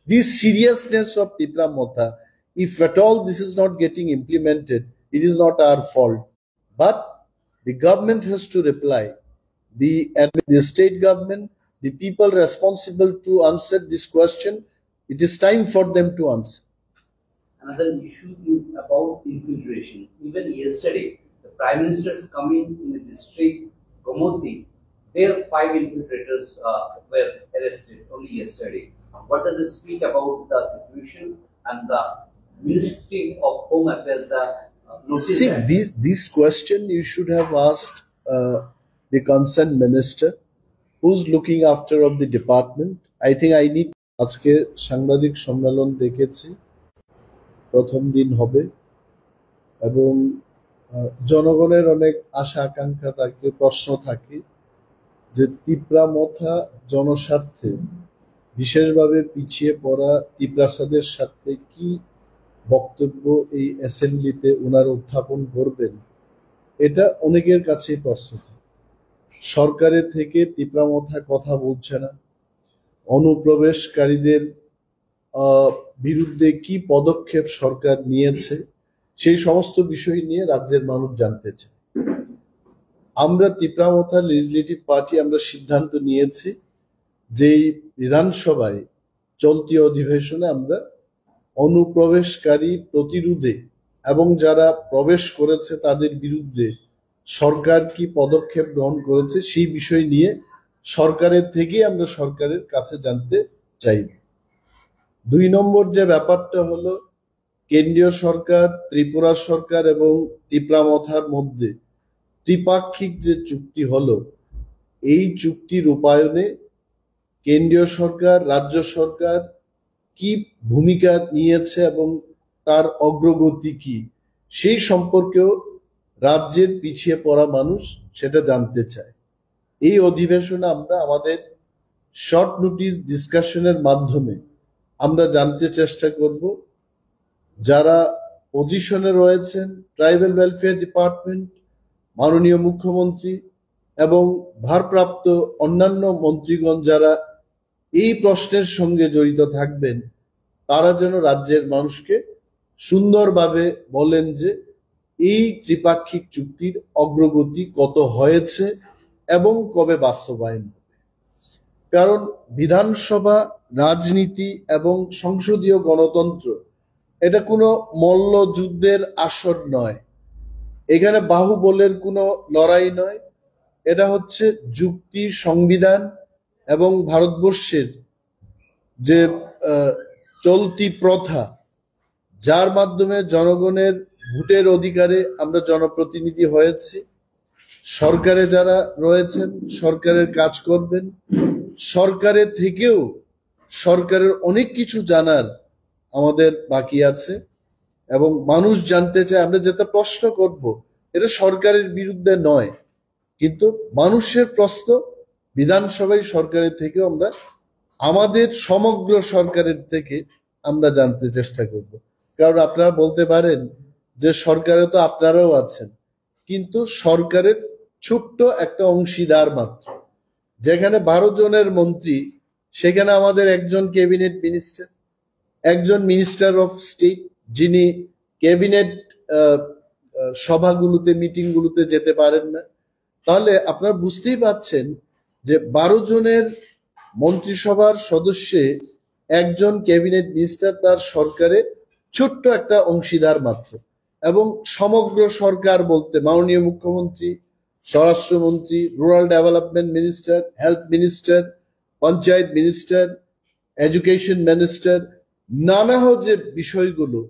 The seriousness of Tipra Motha, if at all this is not getting implemented, it is not our fault. But the government has to reply. The state government, the people responsible to answer this question, it is time for them to answer. Another issue is about infiltration. Even yesterday, the Prime Minister is coming in the district Gomoti. There, 5 infiltrators were arrested only yesterday. What does it speak about the situation and the Ministry of Home Affairs? See, this question you should have asked the concerned minister, who's looking after of the department. I think I need আজকে সাংবাদিক সম্মেলন ডেকেছি, প্রথম দিন হবে এবং জনগণের অনেক আশা আকাঙ্ক্ষা থাকে, প্রশ্ন থাকে যে তিপ্রা মথা জনস্বার্থে বিশেষভাবে পিছিয়ে পড়া তিপ্রাসাদের স্বার্থে কি বক্তব্য এই অ্যাসেম্বলিতে ওনারা উত্থাপন করবেন, এটা অনেকের কাছেই প্রশ্ন থাকে। সরকারের থেকে তিপ্রা মথা কথা বলছে না, অনুপ্রবেশকারীদের বিরুদ্ধে কি পদক্ষেপ সরকার নিয়েছে, সেই সমস্ত বিষয় নিয়ে রাজ্যের মানুষ জানতে চায়। আমরা তিপ্রা মথা লেজিসলেটিভ পার্টি আমরা সিদ্ধান্ত নিয়েছি যে বিধানসভায় চলতি অধিবেশনে আমরা অনুপ্রবেশকারী প্রতিরোধে এবং যারা প্রবেশ করেছে তাদের বিরুদ্ধে সরকার কি পদক্ষেপ গ্রহণ করেছে সেই বিষয় নিয়ে সরকারের থেকে আমরা সরকারের কাছে জানতে চাইব। 2 নম্বর যে ব্যাপারটা হলো, কেন্দ্রীয় সরকার, ত্রিপুরা সরকার এবং তিপ্রা মথার মধ্যে ত্রিপাক্ষিক যে চুক্তি হলো, এই চুক্তি রূপায়ণে কেন্দ্রীয় সরকার, রাজ্য সরকার কি ভূমিকা নিয়েছে এবং তার অগ্রগতি কি, সেই সম্পর্কেও রাজ্যের পিছিয়ে পড়া মানুষ সেটা জানতে চায়। এই অধিবেশনে আমরা আমাদের শর্ট নোটিশ ডিসকাশনের মাধ্যমে আমরা জানতে চেষ্টা করব যারা পজিশনে রয়েছেন, ট্রাইবাল ওয়েলফেয়ার ডিপার্টমেন্ট, মাননীয় মুখ্যমন্ত্রী এবং ভারপ্রাপ্ত অন্যান্য মন্ত্রীগণ যারা এই প্রশ্নের সঙ্গে জড়িত থাকবেন, তারা যেন রাজ্যের মানুষকে সুন্দরভাবে বলেন যে এই ত্রিপাক্ষিক চুক্তির অগ্রগতি কত হয়েছে এবং কবে বাস্তবায়ন হবে। কারণ বিধানসভা, রাজনীতি এবং সংসদীয় গণতন্ত্র এটা কোনো মল্লযুদ্ধের আসর নয়, এখানে বাহুবলের কোনো লড়াই নয়, এটা হচ্ছে যুক্তি, সংবিধান এবং ভারতবর্ষের যে চলতি প্রথা, যার মাধ্যমে জনগণের ভোটের অধিকারে আমরা জনপ্রতিনিধি হয়েছি। সরকারে যারা রয়েছেন সরকারের কাজ করবেন, সরকারের থেকেও সরকারের অনেক কিছু জানার আমাদের বাকি আছে এবং মানুষ জানতে চায়। আমরা যেটা প্রশ্ন করব এটা সরকারের বিরুদ্ধে নয়, কিন্তু মানুষের প্রশ্ন বিধানসভায় সরকারের থেকে আমরা আমাদের সমগ্র সরকারের থেকে আমরা জানতে চেষ্টা করব। কারণ আপনারা বলতে পারেন যে সরকারে তো আপনারাও আছেন, কিন্তু সরকারের ছোট্ট একটা অংশীদার মাত্র। যেখানে 12 জনের মন্ত্রী, সেখানে আমাদের একজন ক্যাবিনেট মিনিস্টার, একজন মিনিস্টার অফ স্টেট, যিনি ক্যাবিনেট সভাগুলোতে, মিটিংগুলোতে যেতে পারেন না। তাহলে আপনারা বুঝতেই পাচ্ছেন যে 12 জনের মন্ত্রিসভার সদস্যে একজন ক্যাবিনেট মিনিস্টার তার সরকারে ছোট্ট একটা অংশীদার মাত্র, এবং সমগ্র সরকার বলতে মাননীয় মুখ্যমন্ত্রী, স্বরাষ্ট্রমন্ত্রী, rural development minister, health minister, panchayat minister, education minister, নানা যে বিষয়গুলো,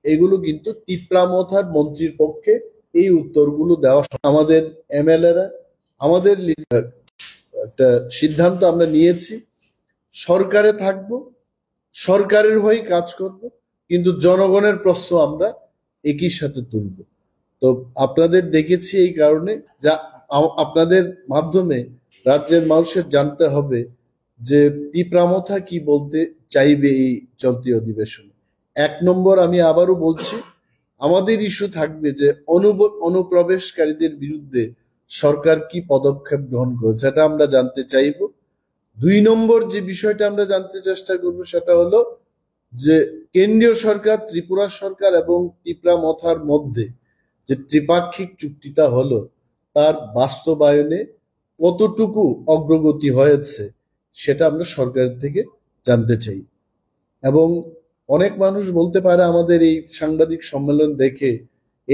এগুলো কিন্তু তিপ্রা মথার মন্ত্রীর পক্ষে এই উত্তরগুলো দেওয়া। আমাদের এমএলএরা, আমাদের একটা সিদ্ধান্ত আমরা নিয়েছি, সরকারে থাকব, সরকারের হয়ে কাজ করব, কিন্তু জনগণের প্রশ্ন আমরা একই সাথে তুলব। তো আপনাদের দেখেছি এই কারণে, যা আপনাদের মাধ্যমে রাজ্যের মানুষের জানতে হবে যে তিপ্রা মথা কি বলতে চাইবে এই চলতি অধিবেশনে। 1 নম্বর, আমি আবারও বলছি, আমাদের ইস্যু থাকবে যে অনুপ্রবেশকারীদের বিরুদ্ধে সরকার কি পদক্ষেপ গ্রহণ করেছে, সেটা আমরা জানতে চাইব। 2 নম্বর যে বিষয়টা আমরা জানতে চেষ্টা করব সেটা হলো যে কেন্দ্রীয় সরকার, ত্রিপুরা সরকার এবং ত্রিপুরা মথার মধ্যে যে ত্রিপাক্ষিক চুক্তিটা হলো তার বাস্তবায়নে কতটুকু অগ্রগতি হয়েছে সেটা আমরা সরকারের থেকে জানতে চাই। এবং অনেক মানুষ বলতে পারে আমাদের এই সাংবাদিক সম্মেলন দেখে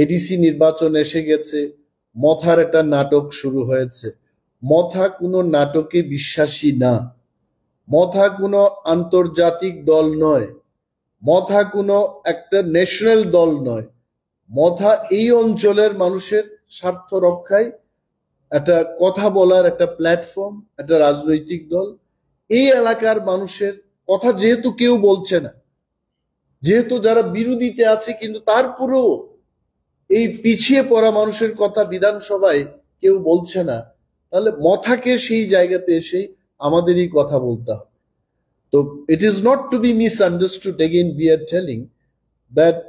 এডিসি নির্বাচন এসে গেছে, মথার একটা নাটক শুরু হয়েছে। মথা কোনো নাটকে বিশ্বাসী না, মথা কোনো আন্তর্জাতিক দল নয়, মথা কোনো একটা ন্যাশনাল দল নয়। মথা এই অঞ্চলের মানুষের স্বার্থ রক্ষায় একটা কথা বলার একটা প্ল্যাটফর্ম, একটা রাজনৈতিক দল। এই এলাকার মানুষের কথা যেহেতু কেউ বলছে না, যেহেতু যারা বিরোধীতে আছে, কিন্তু তারপরেও এই পিছিয়ে পড়া মানুষের কথা বিধানসভায় কেউ বলছে না, তাহলে মথাকে সেই জায়গাতে এসে আমাদেরই কথা বলতে হবে। তো it is not to be misunderstood. Again, we are telling that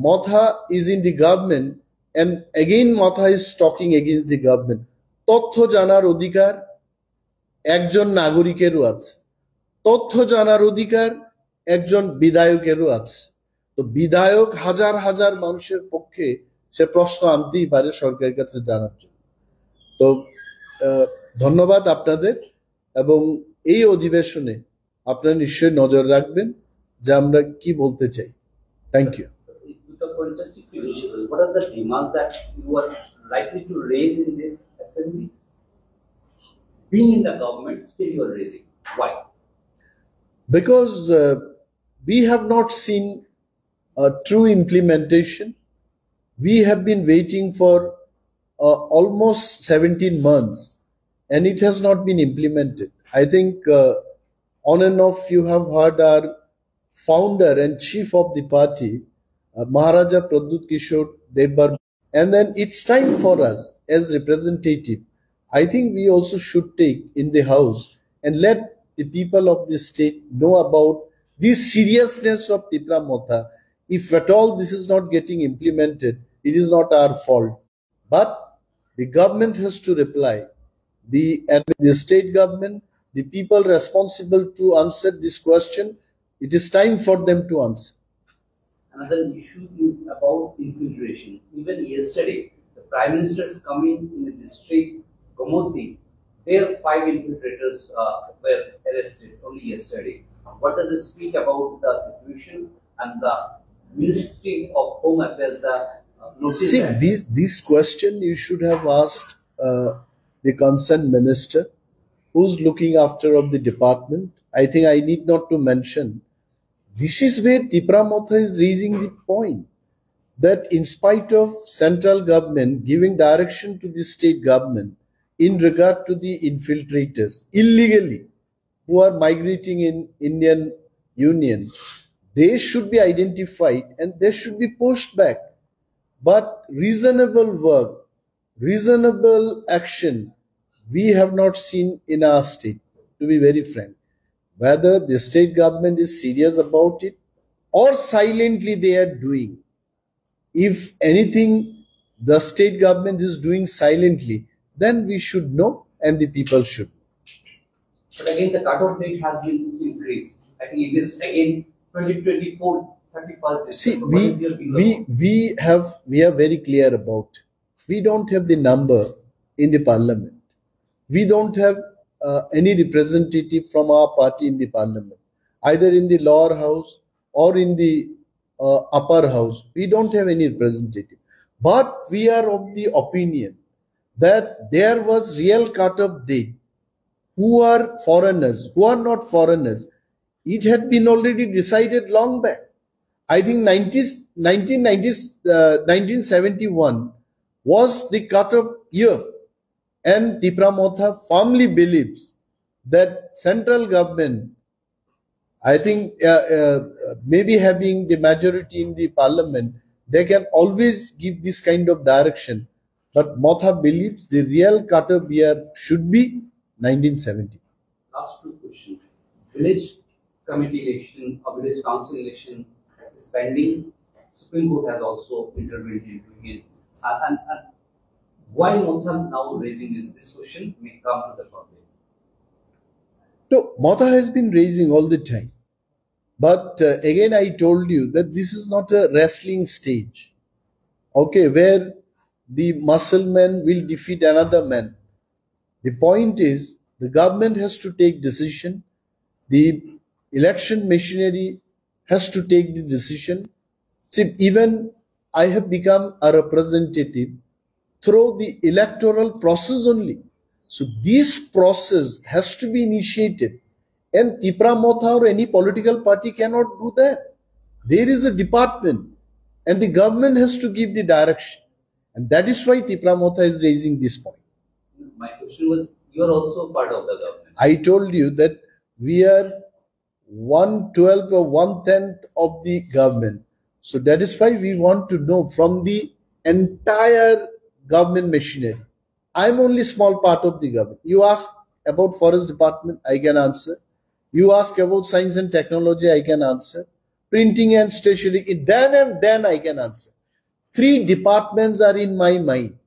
Motha is in the government, and again Motha is talking against the government. তথ্য জানার অধিকার একজন নাগরিকেরও আছে, তথ্য জানার অধিকার একজন বিধায়কেরও আছে। তো বিধায়ক হাজার হাজার মানুষের পক্ষে সে প্রশ্ন আনতেই পারে সরকারের কাছে জানার জন্য। তো ধন্যবাদ আপনাদের, এবং এই অধিবেশনে আপনারা নিশ্চয়ই নজর রাখবেন যে আমরা কি বলতে চাই। Thank you. What are the demands that you are likely to raise in this assembly? Being in the government, still you are raising. Why? Because we have not seen a true implementation. We have been waiting for almost 17 months and it has not been implemented. I think on and off you have heard our founder and chief of the party, Maharaja Pradyut Kishore Devbar, and then it's time for us as representative. I think we also should take in the house and let the people of the state know about the seriousness of Tripura Motha. If at all this is not getting implemented, it is not our fault. But the government has to reply. The state government, the people responsible to answer this question, it is time for them to answer. Another issue is about infiltration. Even yesterday, the Prime Minister's coming in the district, Gomoti, their 5 infiltrators were arrested only yesterday. What does it speak about the situation and the Ministry of Home Affairs, the notice? See, this question you should have asked the concerned minister who's looking after of the department. I think I need not to mention. This is where Tripura Motha is raising the point that in spite of central government giving direction to the state government in regard to the infiltrators illegally who are migrating in Indian Union, they should be identified and they should be pushed back. But reasonable work, reasonable action, we have not seen in our state, to be very frank. Whether the state government is serious about it or silently they are doing. If anything the state government is doing silently, then we should know and the people should. But again, the cutoff date has been increased. I think it is again 2024, 31st December. See, we are very clear about it. We don't have the number in the parliament. We don't have any representative from our party in the parliament, either in the lower house or in the upper house. We don't have any representative. But we are of the opinion that there was real cut-off date. Who are foreigners, who are not foreigners, it had been already decided long back. I think 1971 was the cut-off year. And Tripura Motha firmly believes that central government, I think maybe having the majority in the parliament, they can always give this kind of direction. But Motha believes the real cut-off year should be 1970. Last 2 questions. Village committee election or village council election is pending. Supreme Court has also intervened into it. And why Motha now raising this question may come to the public? No, Motha has been raising all the time. But again, I told you that this is not a wrestling stage, okay, where the muscle man will defeat another man. The point is, the government has to take decision. The election machinery has to take the decision. See, even I have become a representative through the electoral process only. So this process has to be initiated. And Tipra Motha or any political party cannot do that. There is a department and the government has to give the direction. And that is why Tipra Motha is raising this point. My question was, you are also part of the government. I told you that we are 1/12 or 1/10 of the government. So that is why we want to know from the entire government machinery. I'm only small part of the government. You ask about forest department, I can answer. You ask about science and technology, I can answer. Printing and stationery, then I can answer. 3 departments are in my mind.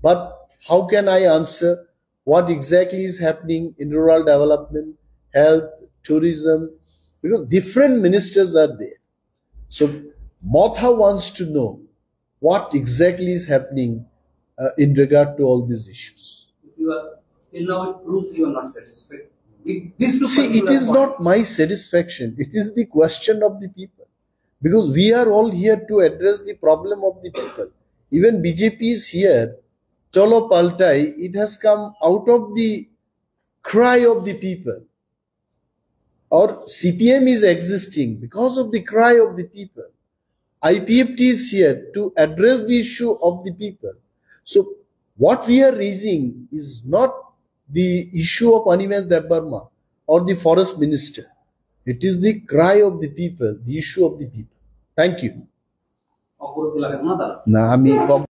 But how can I answer what exactly is happening in rural development, health, tourism? Because different ministers are there. So Motha wants to know what exactly is happening in regard to all these issues. If you are till now, it proves you are not satisfied. See, it is not my satisfaction. It is the question of the people. Because we are all here to address the problem of the people. Even BJP is here. Cholo Paltai, it has come out of the cry of the people. Or CPM is existing because of the cry of the people. IPFT is here to address the issue of the people. So what we are raising is not the issue of Animesh Debbarma or the forest minister. It is the cry of the people, the issue of the people. Thank you. অপর এলাকার না তারা না আমি